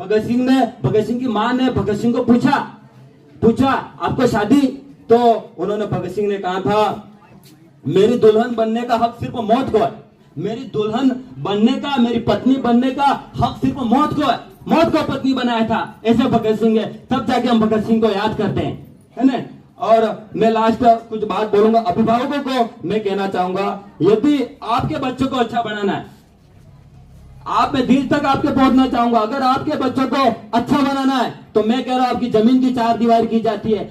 भगत सिंह की मां ने भगत सिंह को पूछा आपको शादी, तो उन्होंने भगत सिंह ने कहा था मेरी दुल्हन बनने का हक सिर्फ मौत को है, मेरी दुल्हन बनने का, मेरी पत्नी बनने का हक सिर्फ मौत को है, मौत को पत्नी बनाया था, ऐसे भगत सिंह है। तब जाके हम भगत सिंह को याद करते हैं, है ना। और मैं लास्ट कुछ बात बोलूंगा, अभिभावकों को मैं कहना चाहूंगा, यदि आपके बच्चों को अच्छा बनाना है, आप मैं दिल तक आपके पहुंचना चाहूंगा, अगर आपके बच्चों को अच्छा बनाना है तो मैं कह रहा हूं आपकी जमीन की 4 दीवार की जाती है,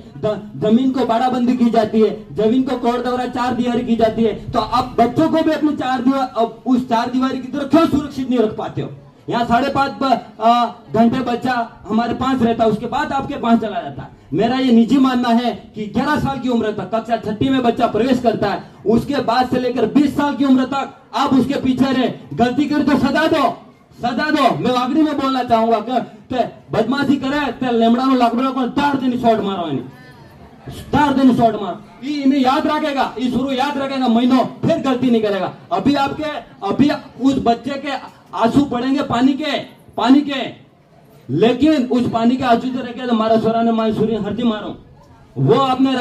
जमीन को बाड़ाबंदी की जाती है, जमीन को कोड़ दौरा 4 दीवार की जाती है, तो आप बच्चों को भी अपनी 4 दीवार, उस 4 दीवारी की तरफ क्यों सुरक्षित नहीं रख पाते हो? यहाँ 5.5 घंटे बच्चा हमारे पास रहता है, उसके बाद आपके पास चला जाता है। मेरा ये निजी मानना है कि 11 साल की उम्र तक, कक्षा 6 में बच्चा प्रवेश करता है, उसके बाद से लेकर 20 साल की उम्र तक आप उसके पीछे रहे, गलती करी तो सजा दो। मैं आखिरी में बोलना चाहूंगा कि बदमाशी करे तो लेमड़ा में लाकड़ा को 4 दिन शॉट मारो, इन्हें 4 दिन शॉट मारो, इन्हें याद रखेगा, ये शुरू याद रखेगा, महीनों फिर गलती नहीं करेगा। अभी उस बच्चे के आंसू पड़ेंगे पानी के, लेकिन उस पानी के आंसू से रखे तो मारा सोरा ने मारी सूरी हरदी मारो, वो आपने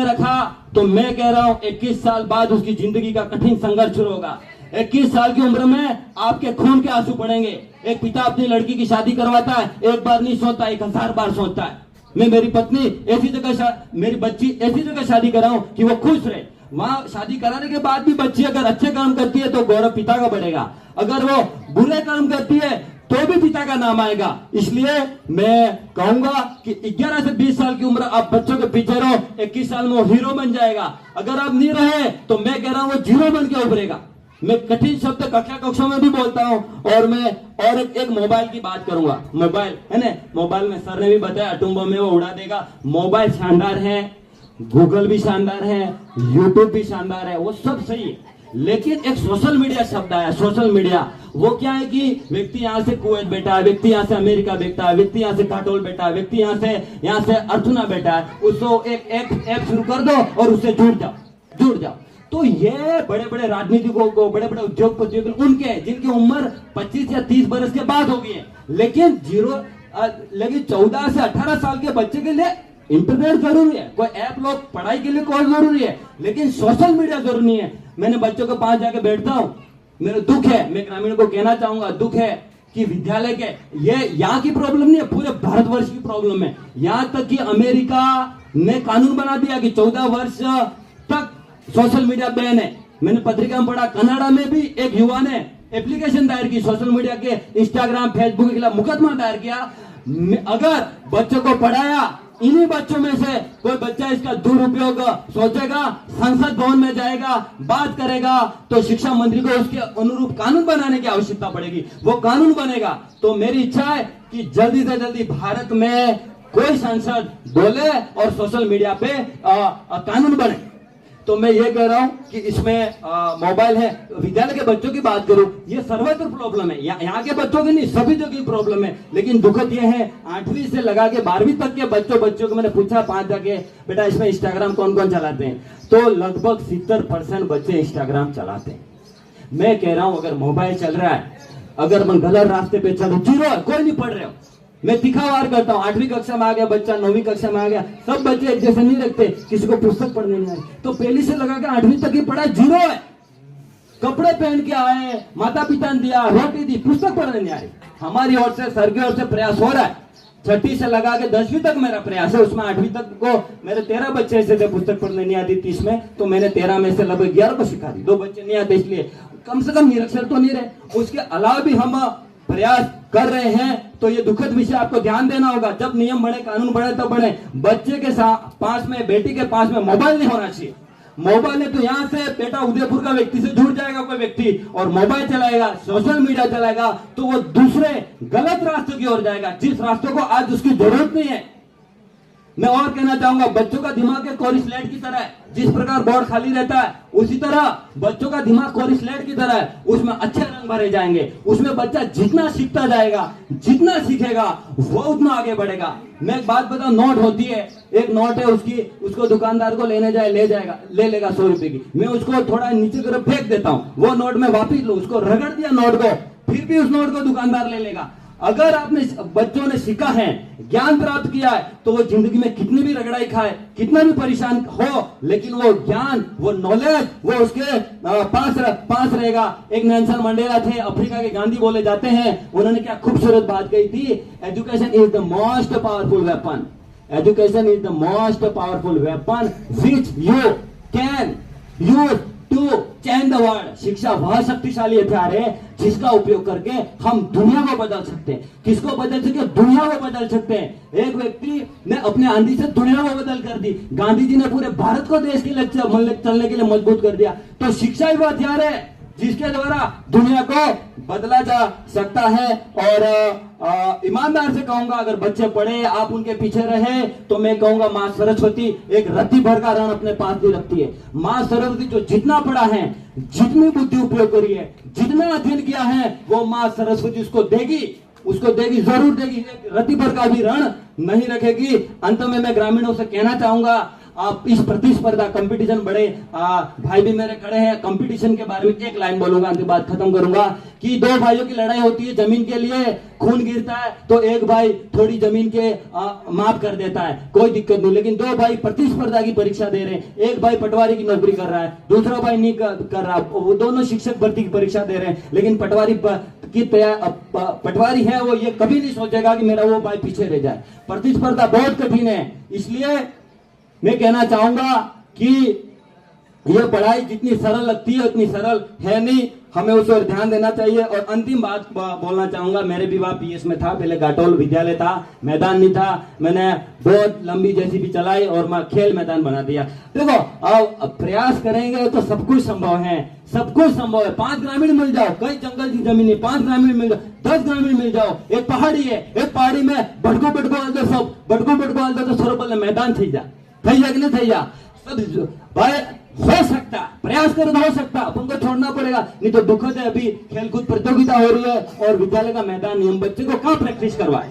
रखा, तो मैं कह रहा हूं 21 साल बाद उसकी जिंदगी का कठिन संघर्ष शुरू होगा। 21 साल की उम्र में आपके खून के आंसू पड़ेंगे। एक पिता अपनी लड़की की शादी करवाता है, एक बार नहीं सोचता, 1000 बार सोचता है। मैं मेरी पत्नी ऐसी जगह, मेरी बच्ची ऐसी जगह शादी कराऊं कि वो खुश रहे। वहां शादी कराने के बाद भी बच्ची अगर अच्छे काम करती है तो गौरव पिता का बढ़ेगा, अगर वो बुरे काम करती है तो भी पिता का नाम आएगा। इसलिए मैं कहूंगा कि 11 से 20 साल की उम्र आप बच्चों के पीछे रहो, 21 साल में वो हीरो बन जाएगा। अगर आप नहीं रहे तो मैं कह रहा हूं वो जीरो बन के उभरेगा। मैं कठिन शब्द कक्षा में भी बोलता हूं, और मैं और एक मोबाइल की बात करूंगा। मोबाइल है ना, मोबाइल में सर ने भी बताया अटुम्बो में वो उड़ा देगा। मोबाइल शानदार है, गूगल भी शानदार है, यूट्यूब भी शानदार है, वो सब सही है, लेकिन एक सोशल मीडिया शब्द आया। सोशल मीडिया वो क्या है कि व्यक्ति यहाँ से कुवैत बैठा है, व्यक्ति यहाँ से अमेरिका बैठा है, व्यक्ति यहाँ से काटोल बैठा है, व्यक्ति यहाँ से अर्थुना बैठा है, उसको एक ऐप शुरू कर दो और उससे जुड़ जाओ। तो ये बड़े बड़े राजनीतिकों को, बड़े बड़े उद्योगपतियों को, उनके जिनकी उम्र 25 या 30 बरस के बाद होगी है, लेकिन 14 से 18 साल के बच्चे के लिए इंटरनेट जरूरी है, कोई ऐप लोग पढ़ाई के लिए कोई जरूरी है, लेकिन सोशल मीडिया जरूरी है। मैंने बच्चों के पास जाके बैठता हूँ, मेरा दुख है, मैं ग्रामीण को कहना चाहूंगा, दुख है कि विद्यालय के, ये यहाँ की प्रॉब्लम नहीं है, पूरे भारतवर्ष की प्रॉब्लम है। यहाँ तक कि अमेरिका ने कानून बना दिया कि 14 वर्ष तक सोशल मीडिया बैन है। मैंने पत्रिका में पढ़ा, कनाडा में भी एक युवा ने एप्लीकेशन दायर की, सोशल मीडिया के इंस्टाग्राम फेसबुक के खिलाफ मुकदमा दायर किया। अगर बच्चों को पढ़ाया, इन्हीं बच्चों में से कोई बच्चा इसका दुरुपयोग सोचेगा, संसद भवन में जाएगा, बात करेगा, तो शिक्षा मंत्री को उसके अनुरूप कानून बनाने की आवश्यकता पड़ेगी, वो कानून बनेगा। तो मेरी इच्छा है कि जल्दी से जल्दी भारत में कोई सांसद बोले और सोशल मीडिया पे कानून बने। तो मैं ये कह रहा हूं कि इसमें मोबाइल है। विद्यालय के बच्चों की बात करूं, ये सर्वत्र प्रॉब्लम है, यहाँ के बच्चों की नहीं, सभी जगह की प्रॉब्लम है। लेकिन दुखद ये है, 8वीं से लगा के 12वीं तक के बच्चों को मैंने पूछा 5 जाके, बेटा इसमें इंस्टाग्राम कौन कौन चलाते हैं, तो लगभग 70% बच्चे इंस्टाग्राम चलाते हैं। मैं कह रहा हूं अगर मोबाइल चल रहा है, अगर मैं गलत रास्ते पे चलूं, जीरो है, कोई नहीं पढ़ रहे हो। मैं दिखावार करता हूँ, 8वीं कक्षा में आ गया बच्चा, 9वीं कक्षा में आ गया, सब बच्चे एक जैसे नहीं रखते, किसी को पुस्तक पढ़ने नहीं आई, तो पहली से लगा के 8वीं तक की पढ़ाई जीरो है। कपड़े पहन के आए, माता पिता ने दिया, रोटी दी, पुस्तक पढ़ने नहीं आ रही। हमारी ओर से, सर की ओर से प्रयास हो रहा है। 6ठी से लगा के 10वीं तक मेरा प्रयास है, उसमें 8वीं तक को मेरे 13 बच्चे ऐसे थे पुस्तक पढ़ने नहीं आती 30 में, तो मैंने 13 में से लगभग 11 को सिखा दी। 2 बच्चे नहीं आते, इसलिए कम से कम निरक्षर तो नहीं रहे। उसके अलावा भी हम प्रयास कर रहे हैं, तो ये दुखद विषय आपको ध्यान देना होगा। जब नियम बने, कानून बने, तब बने। बच्चे के पास में, बेटी के पास में मोबाइल नहीं होना चाहिए। मोबाइल है तो यहाँ से बेटा उदयपुर का व्यक्ति से जुड़ जाएगा कोई व्यक्ति, और मोबाइल चलाएगा, सोशल मीडिया चलाएगा, तो वो दूसरे गलत रास्तों की ओर जाएगा, जिस रास्तों को आज उसकी जरूरत नहीं है। मैं और कहना चाहूंगा, बच्चों का दिमाग एक कोरी स्लेट की तरह है, जिस प्रकार बोर्ड खाली रहता है, उसी तरह बच्चों का दिमाग कोरी स्लेट की तरह है, उसमें अच्छे रंग भरे जाएंगे। उसमें बच्चा जितना सीखता जाएगा, जितना सीखेगा, वो उतना आगे बढ़ेगा। मैं एक बात बताऊं, नोट होती है, एक नोट है उसको दुकानदार को लेने जाए, ले लेगा 100 रुपए की, मैं उसको थोड़ा नीचे की फेंक देता हूँ, वो नोट में वापिस लूं, उसको रगड़ दिया नोट को, फिर भी उस नोट को दुकानदार ले लेगा। अगर आपने बच्चों ने सीखा है, ज्ञान प्राप्त किया है, तो वो जिंदगी में कितनी भी रगड़ाई खाए, कितना भी परेशान हो, लेकिन वो ज्ञान, वो नॉलेज, वो उसके पास रहेगा। एक नेल्सन मंडेला थे, अफ्रीका के गांधी बोले जाते हैं। उन्होंने क्या खूबसूरत बात कही थी, education is the most powerful weapon, education is the most powerful weapon which you can use to change the world. शिक्षा वह शक्तिशाली हथियार है जिसका उपयोग करके हम दुनिया को बदल सकते हैं। किसको बदल सकते हैं? दुनिया को बदल सकते हैं। एक व्यक्ति ने अपने आंधी से दुनिया को बदल कर दी। गांधी जी ने पूरे भारत को देश के लिए चलने के लिए मजबूत कर दिया। तो शिक्षा ही वो हथियार है जिसके द्वारा दुनिया को बदला जा सकता है। और ईमानदार से कहूंगा, अगर बच्चे पढ़े, आप उनके पीछे रहे, तो मैं कहूंगा मां सरस्वती एक रत्ती भर का रण अपने पास भी रखती है। मां सरस्वती जो जितना पढ़ा है, जितनी बुद्धि उपयोग करी है, जितना अध्ययन किया है, वो मां सरस्वती उसको देगी, जरूर देगी। रत्ती भर का भी रण नहीं रखेगी। अंत में मैं ग्रामीणों से कहना चाहूंगा, आप इस प्रतिस्पर्धा कंपटीशन बड़े भाई भी मेरे खड़े हैं, कंपटीशन के बारे में एक लाइन बोलूंगा, अंतिम बात खत्म करूंगा कि दो भाइयों की लड़ाई होती है जमीन के लिए, खून गिरता है तो एक भाई थोड़ी जमीन के माफ कर देता है, कोई दिक्कत नहीं। लेकिन दो भाई प्रतिस्पर्धा की परीक्षा दे रहे हैं, एक भाई पटवारी की नौकरी कर रहा है, दूसरा भाई नहीं कर रहा, वो दोनों शिक्षक भर्ती की परीक्षा दे रहे हैं। लेकिन पटवारी है वो ये कभी नहीं सोचेगा कि मेरा वो भाई पीछे रह जाए। प्रतिस्पर्धा बहुत कठिन है, इसलिए मैं कहना चाहूंगा कि यह पढ़ाई जितनी सरल लगती है उतनी सरल है नहीं, हमें उस पर ध्यान देना चाहिए। और अंतिम बात बोलना चाहूंगा, मेरे विवाह पीएस में था, पहले घाटोल विद्यालय था, मैदान नहीं था, मैंने बहुत लंबी जेसीबी चलाई और मैं खेल मैदान बना दिया। देखो, अब प्रयास करेंगे तो सब कुछ संभव है, सब कुछ संभव है। 5 ग्रामीण मिल जाओ, कई जंगल की जमीन है, 5 ग्रामीण मिल जाओ, 10 ग्रामीण मिल जाओ, एक पहाड़ी है, एक पहाड़ी में बटको आल दो तो सरोवर मैदान थी जा कि नहीं थी जा, सब भाई हो सकता, प्रयास करो तो हो सकता, अपन को छोड़ना पड़ेगा। नहीं तो दुखद है, अभी खेलकूद प्रतियोगिता हो रही है और विद्यालय का मैदान नहीं, हम बच्चे को कहां प्रैक्टिस करवाए।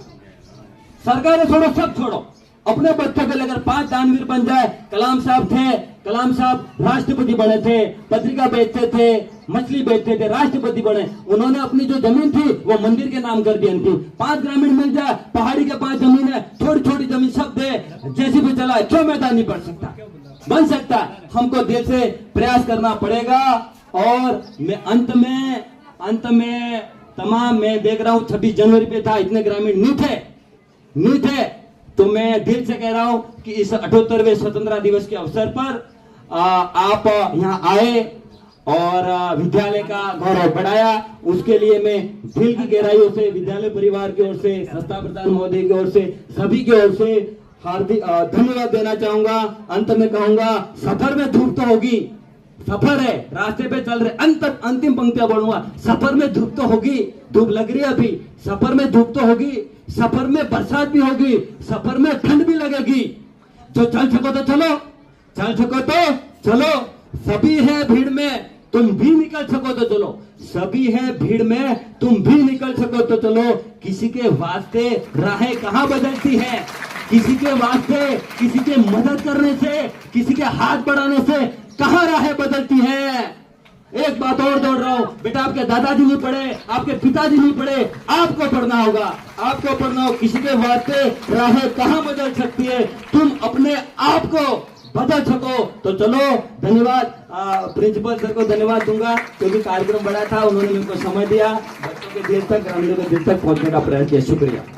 सरकार छोड़ो, सब छोड़ो, अपने बच्चों के लेकर 5 दानवीर बन जाए। कलाम साहब थे, कलाम साहब राष्ट्रपति बने थे, पत्रिका बेचते थे, मछली बेचते थे, राष्ट्रपति बने। उन्होंने अपनी जो जमीन थी वो मंदिर के नाम कर दी उनकी। 5 ग्रामीण मिल जाए, पहाड़ी के 5 जमीन है, छोटी छोटी जमीन सब दे, जैसी भी चला, क्यों मैदान नहीं बन सकता? बन सकता है। हमको दिल से प्रयास करना पड़ेगा। और मैं अंत में तमाम, मैं देख रहा हूं 26 जनवरी पे था, इतने ग्रामीण नहीं थे, तो मैं दिल से कह रहा हूं कि इस 78वें स्वतंत्रता दिवस के अवसर पर आप यहाँ आए और विद्यालय का गौरव बढ़ाया। उसके लिए मैं दिल की गहराइयों से विद्यालय परिवार की ओर से, संस्था प्रधान महोदय की ओर से, सभी की ओर से हार्दिक धन्यवाद देना चाहूंगा। अंत में कहूंगा, सफर में धूप तो होगी, सफर है, रास्ते पे चल रहे, अंतिम पंक्तियां बोलूंगा, सफर में धूप तो होगी, धूप लग रही है अभी, सफर में धूप तो होगी, सफर में बरसात भी होगी, सफर में ठंड भी लगेगी। जो चल सको तो चलो, सभी है भीड़ में, तुम भी निकल सको तो चलो, सभी है भीड़ में, तुम भी निकल सको तो चलो। किसी के वास्ते राहें कहां बदलती है, किसी के वास्ते, किसी के मदद करने से, किसी के हाथ बढ़ाने से कहां राहें बदलती है। एक बात और जोड़ रहा हूं, बेटा आपके दादाजी नहीं पढ़े, आपके पिताजी नहीं पढ़े, आपको पढ़ना होगा, आपको पढ़ना हो। किसी के वास्ते राहें कहां बदल सकती है, तुम अपने आप को बदल सको तो चलो। धन्यवाद, प्रिंसिपल सर को धन्यवाद दूंगा क्योंकि कार्यक्रम बड़ा था, उन्होंने मेरे को समय दिया, बच्चों के दिल तक, ग्रामीणों के दिल तक पहुंचने का प्रयास किया। शुक्रिया।